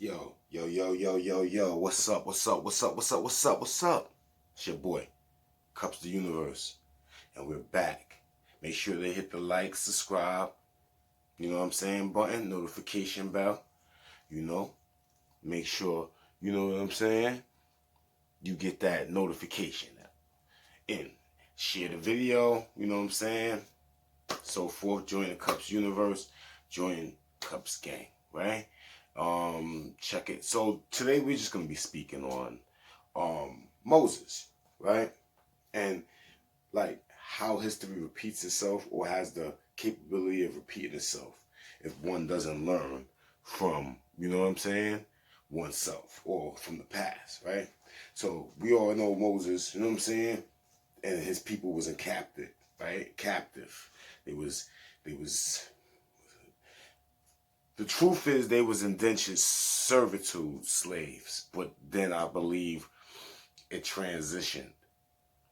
Yo. What's up? It's your boy, Cups the Universe. And we're back. Make sure to hit the like, subscribe, you know what I'm saying, button, notification bell, you know. Make sure, you know what I'm saying, you get that notification and share the video, you know what I'm saying, so forth. Join the Cups Universe, join Cups Gang, right? Check it. So today we're just gonna be speaking on Moses, right? And like how history repeats itself or has the capability of repeating itself if one doesn't learn from, you know what I'm saying, oneself or from the past, right? So we all know Moses, you know what I'm saying, and his people was in captive, right? Captive. They was the truth is they was indentured servitude slaves, but then I believe it transitioned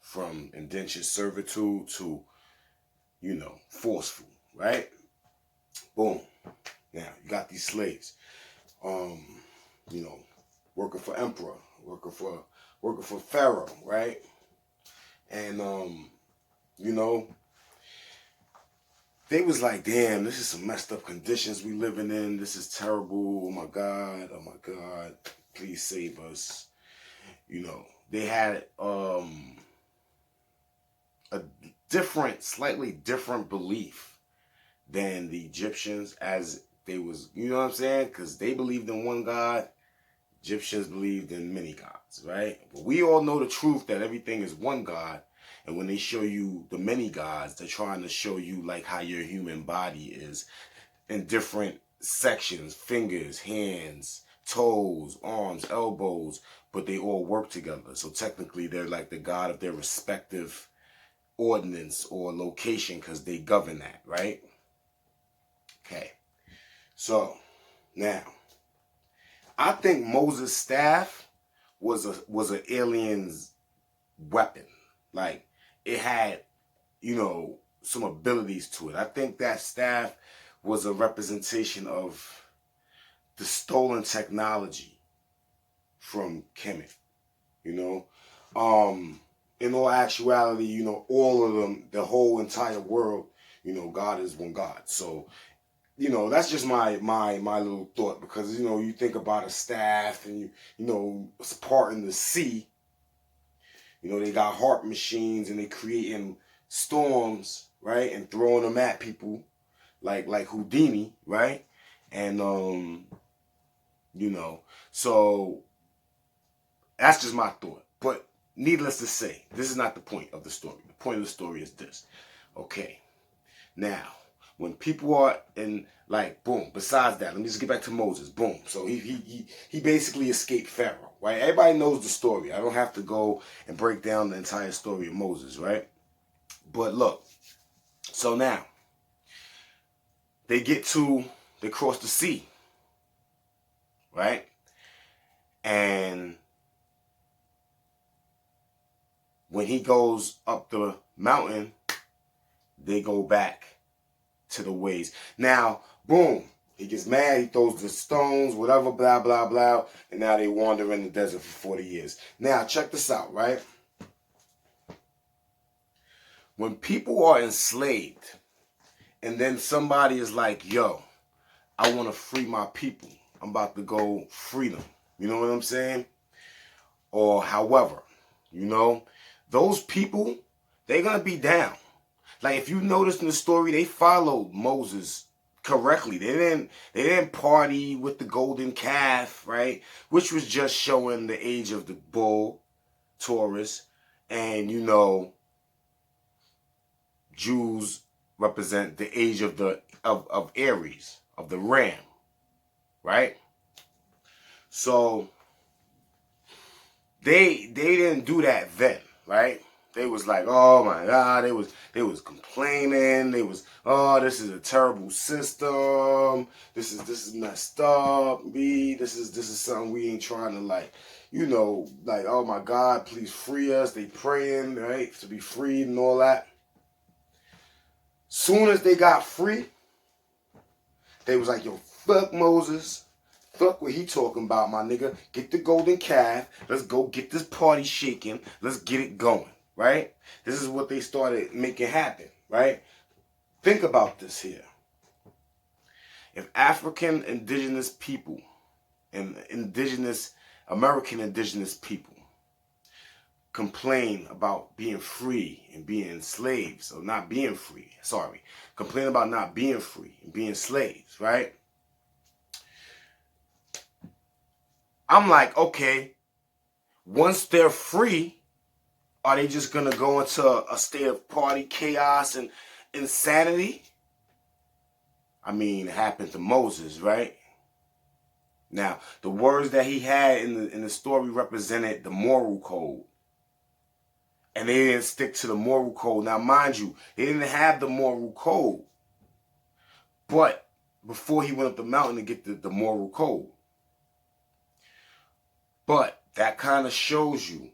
from indentured servitude to, you know, forceful, right? Boom. Now you got these slaves, you know, working for emperor, working for pharaoh, right? And you know, they was like, damn, this is some messed up conditions we living in. This is terrible. Oh my God, please save us. You know, they had a different, slightly different belief than the Egyptians, as they was, you know what I'm saying? Because they believed in one God. Egyptians believed in many gods, right? But we all know the truth that everything is one God. And when they show you the many gods, they're trying to show you like how your human body is in different sections, fingers, hands, toes, arms, elbows, but they all work together. So technically they're like the God of their respective ordinance or location because they govern that, right? Okay. So now I think Moses' staff was an alien's weapon. Like it had, you know, some abilities to it. I think that staff was a representation of the stolen technology from Kemet. You know, in all actuality, you know, all of them, the whole entire world, you know, God is one God. So, you know, that's just my little thought, because you know, you think about a staff and you know, it's part in the sea. You know, they got HAARP machines and they creating storms, right, and throwing them at people like Houdini, right? And you know, so that's just my thought. But needless to say, this is not the point of the story. The point of the story is this. Okay. Now, when people are in, like, boom, besides that, let me just get back to Moses. Boom. So he basically escaped Pharaoh, right? Everybody knows the story. I don't have to go and break down the entire story of Moses, right? But look, so now they cross the sea, right? And when he goes up the mountain, they go back to the ways. Now, boom, he gets mad, he throws the stones, whatever, blah, blah, blah, and now they wander in the desert for 40 years. Now, check this out, right? When people are enslaved, and then somebody is like, yo, I want to free my people. I'm about to go free them. You know what I'm saying? Or however, you know, those people, they're going to be down. Like if you notice in the story, they followed Moses correctly. They didn't party with the golden calf, right? Which was just showing the age of the bull, Taurus, and you know, Jews represent the age of of Aries, of the ram, right? So they didn't do that then, right? They was like, oh my God, they was complaining. They was, oh, this is a terrible system. This is messed up. This is something we ain't trying to, like, you know, like, oh my God, please free us. They praying, right, to be freed and all that. Soon as they got free, they was like, yo, fuck Moses, fuck what he talking about, my nigga. Get the golden calf. Let's go get this party shaking. Let's get it going, right? This is what they started making happen, right? Think about this here. If African indigenous people and American indigenous people complain about being free and being slaves, or not being free, complain about not being free and being slaves, right? I'm like, okay, once they're free, are they just going to go into a state of party chaos and insanity? I mean, it happened to Moses, right? Now, the words that he had in the story represented the moral code. And they didn't stick to the moral code. Now, mind you, they didn't have the moral code. But before he went up the mountain to get the moral code. But that kind of shows you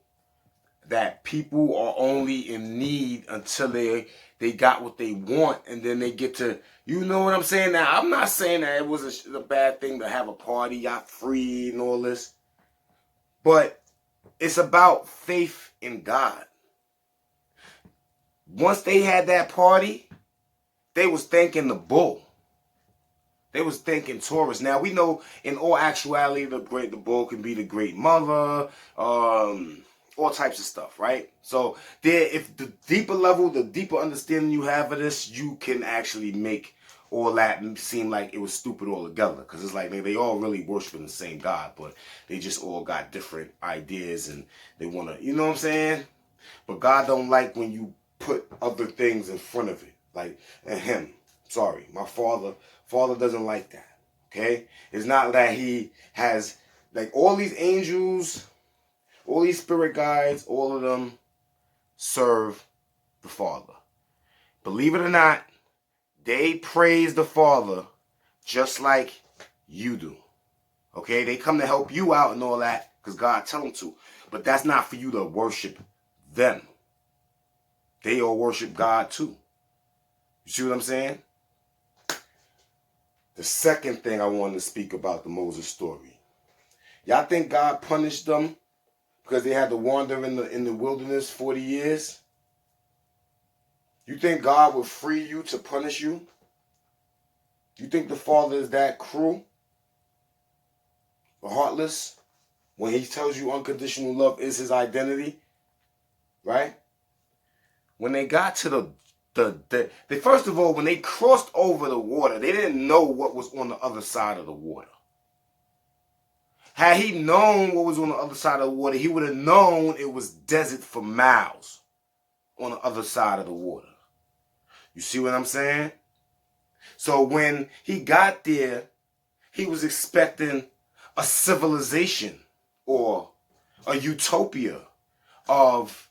that people are only in need until they got what they want, and then they get to, you know what I'm saying? Now, I'm not saying that it was a bad thing to have a party, y'all free and all this. But it's about faith in God. Once they had that party, they was thanking the bull. They was thanking Taurus. Now, we know in all actuality, the bull can be the great mother, all types of stuff, right? So if the deeper level, the deeper understanding you have of this, you can actually make all that seem like it was stupid altogether. Because it's like they all really worshiping the same God, but they just all got different ideas and they want to, you know what I'm saying? But God don't like when you put other things in front of it. Like, my father doesn't like that, okay? It's not that he has, like, all these angels, all these spirit guides, all of them serve the Father. Believe it or not, they praise the Father just like you do, okay? They come to help you out and all that because God tell them to, but that's not for you to worship them. They all worship God too. You see what I'm saying? The second thing I wanted to speak about the Moses story. Y'all think God punished them because they had to wander in the wilderness 40 years? You think God would free you to punish you? You think the Father is that cruel or heartless when he tells you unconditional love is his identity? Right? When they got to they first of all, when they crossed over the water, they didn't know what was on the other side of the water. Had he known what was on the other side of the water, he would have known it was desert for miles on the other side of the water. You see what I'm saying? So when he got there, he was expecting a civilization or a utopia of,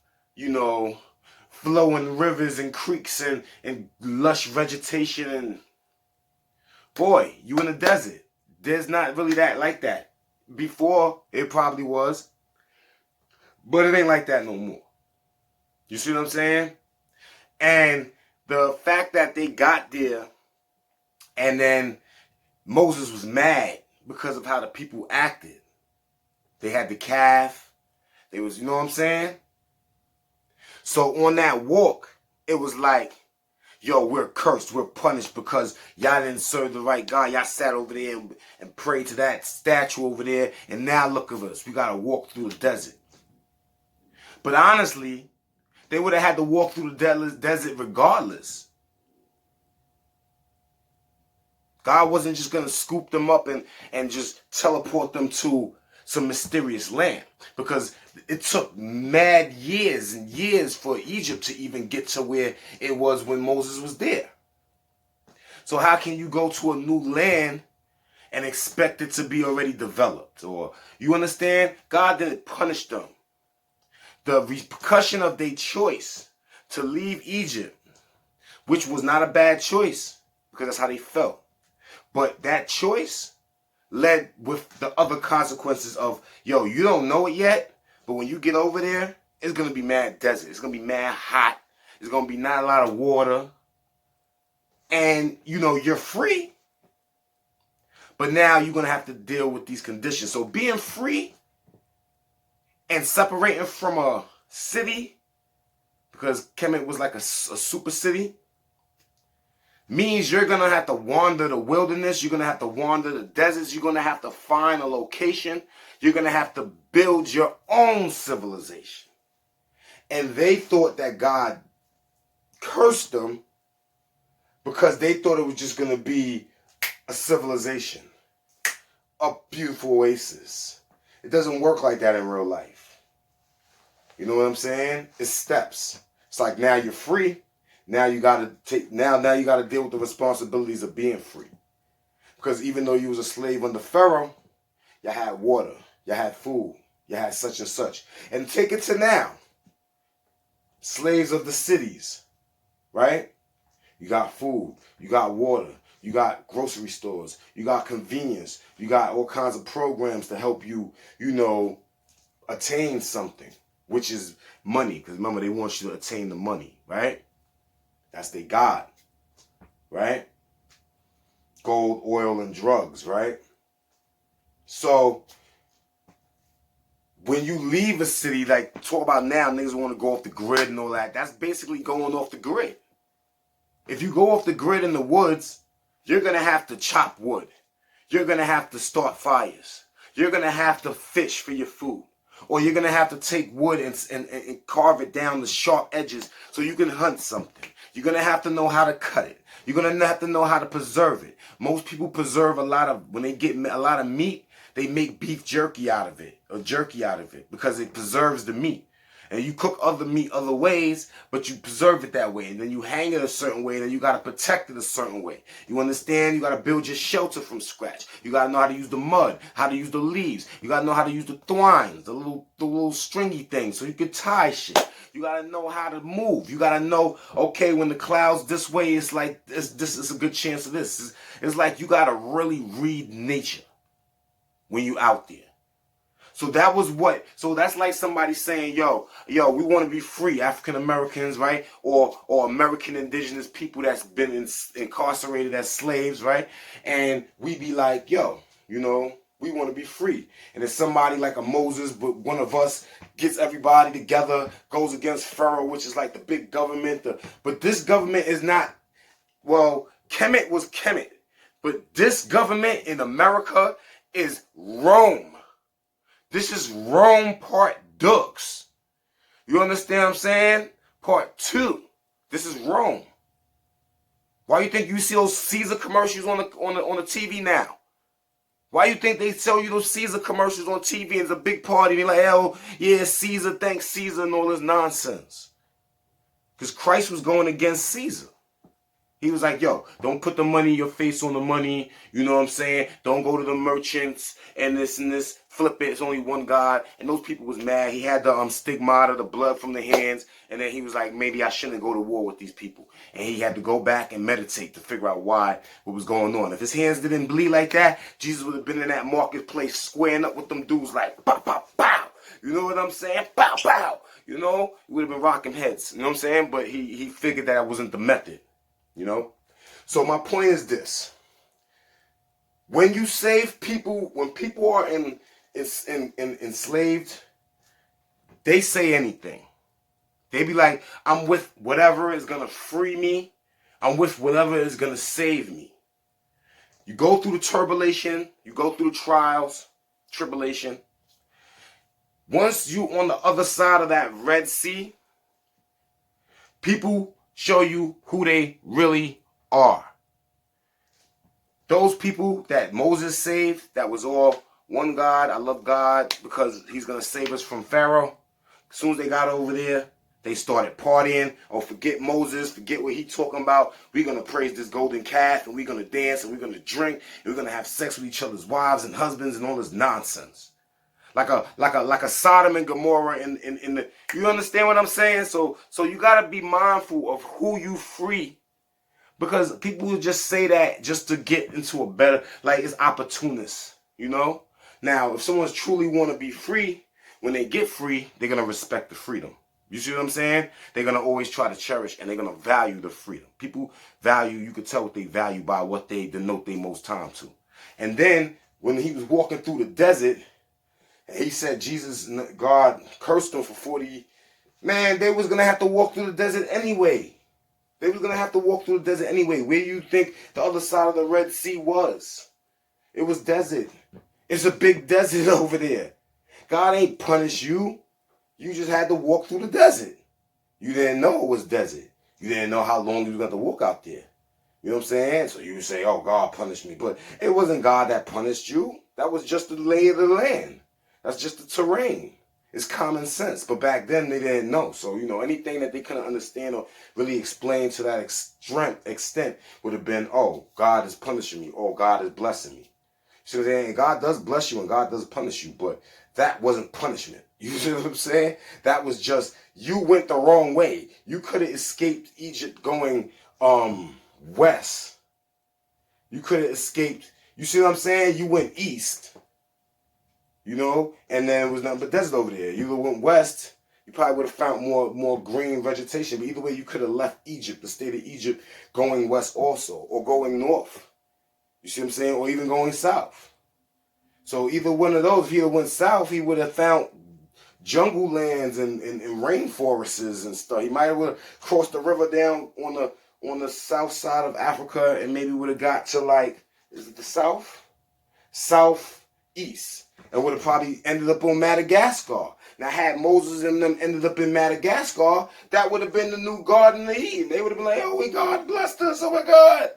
flowing rivers and creeks and lush vegetation. And boy, you in the desert. There's not really that like that. Before, it probably was. But it ain't like that no more. You see what I'm saying? And the fact that they got there and then Moses was mad because of how the people acted. They had the calf. They was, you know what I'm saying? So on that walk, it was like, yo, we're cursed, we're punished because y'all didn't serve the right God. Y'all sat over there and prayed to that statue over there, and now look at us. We got to walk through the desert. But honestly, they would have had to walk through the desert regardless. God wasn't just going to scoop them up and just teleport them to some mysterious land, because it took mad years and years for Egypt to even get to where it was when Moses was there. So how can you go to a new land and expect it to be already developed? Or, you understand? God didn't punish them. The repercussion of their choice to leave Egypt, which was not a bad choice, because that's how they felt. But that choice led with the other consequences of, yo, you don't know it yet, but when you get over there, it's going to be mad desert. It's going to be mad hot. It's going to be not a lot of water. And, you're free. But now you're going to have to deal with these conditions. So being free and separating from a city, because Kemet was like a super city, means you're going to have to wander the wilderness. You're going to have to wander the deserts. You're going to have to find a location. You're going to have to build your own civilization. And they thought that God cursed them because they thought it was just going to be a civilization, a beautiful oasis. It doesn't work like that in real life. You know what I'm saying? It's steps. It's like now you're free. Now you gotta you gotta deal with the responsibilities of being free. Because even though you was a slave under Pharaoh, you had water, you had food, you had such and such. And take it to now. Slaves of the cities, right? You got food, you got water, you got grocery stores, you got convenience, you got all kinds of programs to help you, attain something, which is money. Because remember, they want you to attain the money, right? That's their God, right? Gold, oil, and drugs, right? So, when you leave a city, like talk about now, niggas want to go off the grid and all that. That's basically going off the grid. If you go off the grid in the woods, you're going to have to chop wood. You're going to have to start fires. You're going to have to fish for your food. Or you're going to have to take wood and carve it down the sharp edges so you can hunt something. You're going to have to know how to cut it. You're going to have to know how to preserve it. Most people preserve when they get a lot of meat, they make beef jerky out of it or jerky out of it because it preserves the meat. And you cook other meat other ways, but you preserve it that way. And then you hang it a certain way, and then you got to protect it a certain way. You understand? You got to build your shelter from scratch. You got to know how to use the mud, how to use the leaves. You got to know how to use the twines, the little stringy things, so you can tie shit. You got to know how to move. You got to know, okay, when the cloud's this way, it's like this is a good chance of this. It's like you got to really read nature when you out there. So that's like somebody saying, yo, we want to be free, African Americans, right? Or American indigenous people that's been incarcerated as slaves, right? And we be like, yo, we want to be free. And then somebody like a Moses, but one of us gets everybody together, goes against Pharaoh, which is like the big government. But this government is not, Kemet was Kemet. But this government in America is Rome. This is Rome Part Dux. You understand what I'm saying? Part 2. This is Rome. Why you think you see those Caesar commercials on the TV now? Why you think they tell you those Caesar commercials on TV and it's a big party and they're like, oh, yeah, Caesar, thanks Caesar and all this nonsense? Because Christ was going against Caesar. He was like, yo, don't put the money, your face on the money. You know what I'm saying? Don't go to the merchants and this. Flip it. It's only one God. And those people was mad. He had the stigmata, the blood from the hands. And then he was like, maybe I shouldn't go to war with these people. And he had to go back and meditate to figure out what was going on. If his hands didn't bleed like that, Jesus would have been in that marketplace squaring up with them dudes like, pow, pow, pow. You know what I'm saying? Pow, pow. He would have been rocking heads. You know what I'm saying? But he figured that wasn't the method. So my point is this: when you save people, when people are enslaved, they say anything. They be like, I'm with whatever is gonna free me. I'm with whatever is gonna save me. You go through the turbulation, you go through the trials, tribulation. Once you on the other side of that Red Sea, people show you who they really are. Those people that Moses saved, that was all one God. I love God because he's going to save us from Pharaoh. As soon as they got over there, they started partying. Oh, forget Moses, forget what he talking about. We're going to praise this golden calf, and we're going to dance, and we're going to drink, and we're going to have sex with each other's wives and husbands and all this nonsense. Like a Sodom and Gomorrah in the, you understand what I'm saying? So you gotta be mindful of who you free, because people will just say that just to get into a better, like it's opportunists, Now, if someone's truly want to be free, when they get free, they're gonna respect the freedom. You see what I'm saying? They're gonna always try to cherish and they're gonna value the freedom. People value, you can tell what they value by what they denote their most time to. And then when he was walking through the desert, he said God cursed him for 40. Man, they was going to have to walk through the desert anyway. They was going to have to walk through the desert anyway. Where you think the other side of the Red Sea was? It was desert. It's a big desert over there. God ain't punished you. You just had to walk through the desert. You didn't know it was desert. You didn't know how long you was going to walk out there. You know what I'm saying? So you say, oh, God punished me. But it wasn't God that punished you. That was just the lay of the land. That's just the terrain. It's common sense. But back then, they didn't know. So, anything that they couldn't understand or really explain to that extent would have been, oh, God is punishing me. Oh, God is blessing me. See what I'm saying? And God does bless you and God does punish you. But that wasn't punishment. You see what I'm saying? That was just, you went the wrong way. You could have escaped Egypt going west. You could have escaped. You see what I'm saying? You went east. And then it was nothing but desert over there. You went west, you probably would have found more green vegetation. But either way, you could have left Egypt, the state of Egypt, going west also, or going north. You see what I'm saying? Or even going south. So either one of those, if he went south, he would have found jungle lands and rainforests and stuff. He might have crossed the river down on the south side of Africa and maybe would have got to is it the south? Southeast. And would have probably ended up on Madagascar. Now, had Moses and them ended up in Madagascar, that would have been the new Garden of Eden. They would have been like, oh, God blessed us. Oh, my God.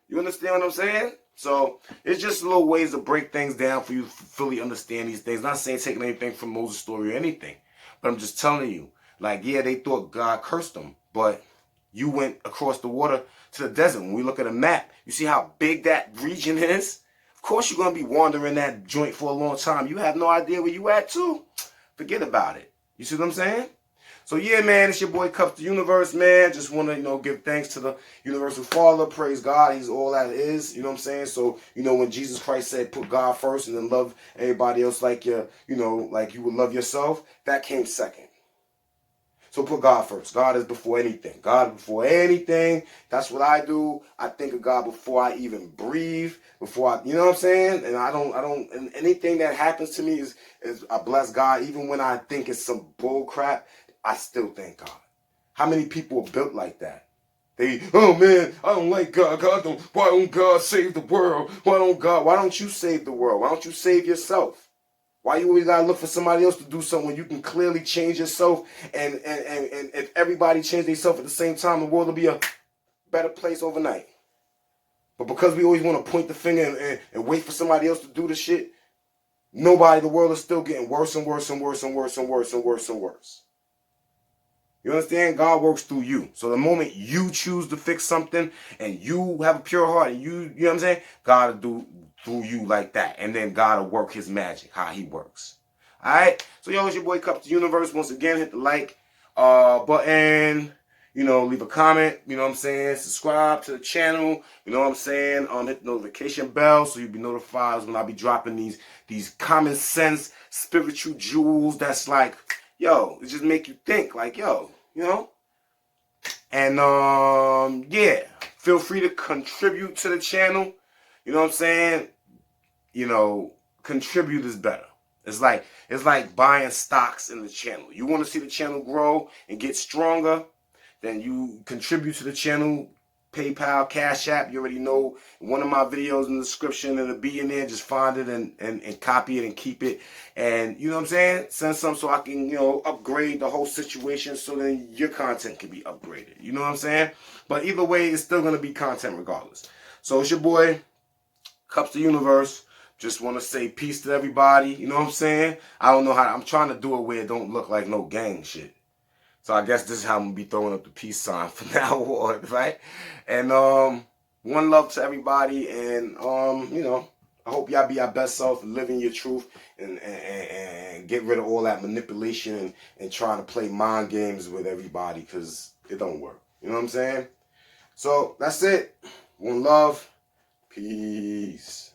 You understand what I'm saying? So, it's just little ways to break things down for you to fully understand these things. Not saying taking anything from Moses' story or anything. But I'm just telling you, they thought God cursed them. But you went across the water to the desert. When we look at a map, you see how big that region is? Of course you're going to be wandering that joint for a long time. You have no idea where you at too. Forget about it. You see what I'm saying? So yeah, man, it's your boy Cups the Universe, man. Just want to, give thanks to the Universal Father. Praise God. He's all that is. You know what I'm saying? So, when Jesus Christ said put God first and then love everybody else like you would love yourself, that came second. So put God first. God is before anything. God is before anything. That's what I do. I think of God before I even breathe. You know what I'm saying? And and anything that happens to me is I bless God. Even when I think it's some bull crap, I still thank God. How many people are built like that? Oh man, I don't like God. Why don't God save the world? Why don't you save the world? Why don't you save yourself? Why you always gotta look for somebody else to do something when you can clearly change yourself and if everybody change themselves at the same time, the world will be a better place overnight. But because we always want to point the finger and wait for somebody else to do the shit, the world is still getting worse and worse and worse and worse and worse and worse and worse. You understand? God works through you. So the moment you choose to fix something and you have a pure heart and you know what I'm saying? God will do through you like that. And then God will work his magic, how he works. Alright? So it's your boy Cups the Universe. Once again, hit the like button. Leave a comment. You know what I'm saying? Subscribe to the channel. You know what I'm saying? Hit the notification bell so you'll be notified when I be dropping these common sense spiritual jewels that's it just make you think And yeah, feel free to contribute to the channel. You know what I'm saying? Contribute is better. It's like buying stocks in the channel. You want to see the channel grow and get stronger, then you contribute to the channel. PayPal, Cash App, you already know one of my videos in the description. It'll be in there. Just find it and copy it and keep it. And you know what I'm saying? Send some so I can, upgrade the whole situation so then your content can be upgraded. You know what I'm saying? But either way, it's still going to be content regardless. So it's your boy, Cups the Universe. Just want to say peace to everybody. You know what I'm saying? I don't know how. I'm trying to do it where it don't look like no gang shit. So I guess this is how I'm going to be throwing up the peace sign from now on, right? And one love to everybody. And, I hope y'all be your best self and living your truth and get rid of all that manipulation and trying to play mind games with everybody because it don't work. You know what I'm saying? So that's it. One love. Peace.